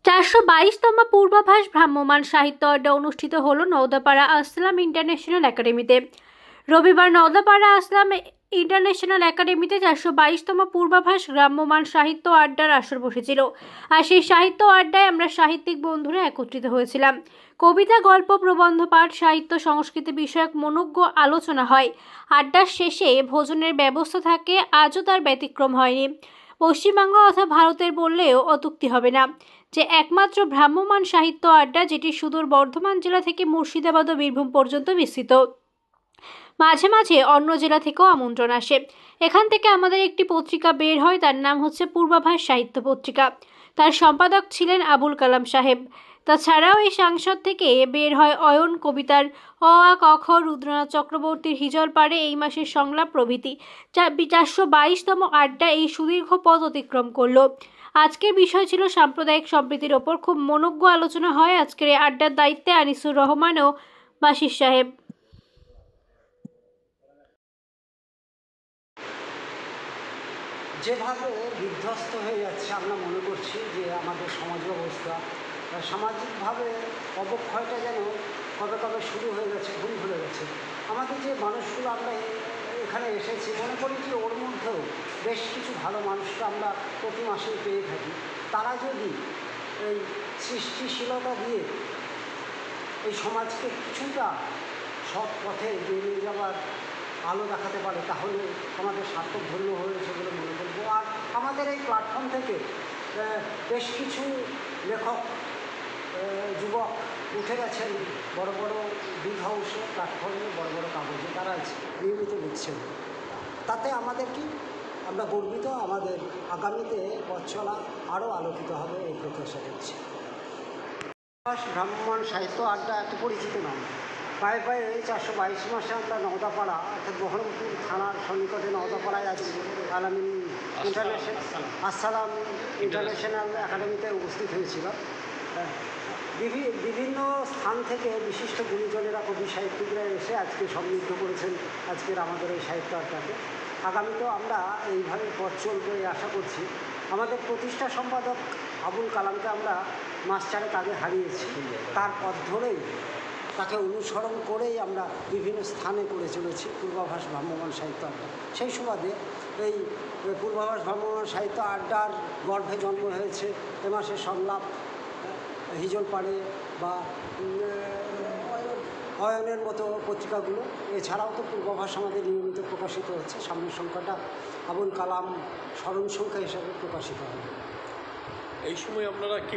422তম পূর্বাভাস ভ্রাম্যমাণ সাহিত্য আড্ডা অনুষ্ঠিত হল নওদাপাড়া আসলাম ইন্টারন্যাশনাল একাডেমিতে। রবিবার নওদাপাড়া আসলাম ইন্টারন্যাশনাল একাডেমিতে 422তম পূর্বাভাস ভ্রাম্যমাণ সাহিত্য আড্ডার আসর বসেছিল। আর সেই সাহিত্য আড্ডায় আমরা সাহিত্যিক বন্ধুরা একত্রিত হয়েছিলাম। কবিতা, গল্প, প্রবন্ধ পাঠ, সাহিত্য সংস্কৃতি বিষয়ক মনোজ্ঞ আলোচনা হয়। আড্ডার শেষে ভোজনের ব্যবস্থা থাকে, আজও তার ব্যতিক্রম হয়নি। পশ্চিমবঙ্গ তথা ভারতের বললেও অত্যুক্তি হবে না যে একমাত্র ভ্রাম্যমাণ সাহিত্য আড্ডা যেটি সুদূর বর্ধমান জেলা থেকে মুর্শিদাবাদ ও বীরভূম পর্যন্ত বিস্তৃত। মাঝে মাঝে অন্য জেলা থেকেও আমন্ত্রণ আসে। এখান থেকে আমাদের একটি পত্রিকা বের হয়, তার নাম হচ্ছে পূর্বাভাস সাহিত্য পত্রিকা। তার সম্পাদক ছিলেন আবুল কালাম সাহেব। তাছাড়াও এই সাংসদ থেকে বের হয় অয়ন কবিতার অ আ ক খ, রুদ্রনাথ চক্রবর্তীর হিজল পাড়ে এই মাসের সংলাপ প্রভৃতি। 422তম আড্ডা এই সুদীর্ঘ পথ অতিক্রম করল। আজকের বিষয় ছিল সাম্প্রদায়িক সম্প্রীতির ওপর। খুব মনোজ্ঞ আলোচনা হয়। আজকের এই আড্ডার দায়িত্বে আনিসুর রহমান ও বাশির সাহেব। যেভাবে বিধ্বস্ত হয়ে যাচ্ছে আমরা মনে করছি যে আমাদের সমাজ ব্যবস্থা, সামাজিকভাবে অবক্ষয়টা যেন কবে কবে শুরু হয়ে গেছে, ভুল ভুলে গেছে। আমাদের যে মানুষগুলো আমরা এখানে এসেছি, মনে করি যে ওর মধ্যেও বেশ কিছু ভালো মানুষকে আমরা প্রতি মাসেই পেয়ে থাকি। তারা যদি এই সৃষ্টিশীলতা দিয়ে এই সমাজকে কিছুটা সৎ পথে এগিয়ে নিয়ে যাওয়ার আলো দেখাতে পারে, তাহলে আমাদের সার্থক ধন্য হয়েছে বলে মনে করবো। আর আমাদের এই প্ল্যাটফর্ম থেকে বেশ কিছু লেখক যুবক উঠে গেছেন বড় বড় বিগ হাউসে, প্ল্যাটফর্মে, বড় বড় কাগজে তারা নিয়মিত লিখছেন। তাতে আমাদের কি, আমরা গর্বিত। আমাদের আগামীতে পথ চলা আরও আলোকিত হবে এই প্রত্যাশা করছি। ভ্রাম্যমাণ সাহিত্য আড্ডা এত পরিচিত নাম। পায়ে পায়ে 422 মাসে আমরা নওদাপাড়া অর্থাৎ বহরমপুর থানার সন্নিকটে নওদাপাড়ায় আছি আলামিন আসসালাম ইন্টারন্যাশনাল একাডেমিতে উপস্থিত হয়েছিলাম। বিভিন্ন স্থান থেকে বিশিষ্ট গুণীজনেরা, কবি সাহিত্যিকরা এসে আজকে সমৃদ্ধ করেছেন আজকের আমাদের এই সাহিত্য আড্ডাকে। আগামীতেও আমরা এইভাবে পথ চলবে আশা করছি। আমাদের প্রতিষ্ঠা সম্পাদক আবুল কালামকে আমরা মাস চারেক আগে হারিয়েছি। তার পথ ধরেই, তাকে অনুসরণ করেই আমরা বিভিন্ন স্থানে করে চলেছি পূর্বাভাস ভ্রাম্যমাণ সাহিত্য আড্ডা। সেই সুবাদে এই পূর্বাভাস ভ্রাম্যমাণ সাহিত্য আড্ডার গর্ভে জন্ম হয়েছে এ মাসের সংলাপ, হিজল পাড়ে বা অয়নের মতো পত্রিকাগুলো। এছাড়াও তো পূর্বাভাস আমাদের নিয়মিত প্রকাশিত হচ্ছে। সামনের সংখ্যাটা আবুল কালাম স্মরণ সংখ্যা হিসাবে প্রকাশিত হবে। এই সময় আপনারা কি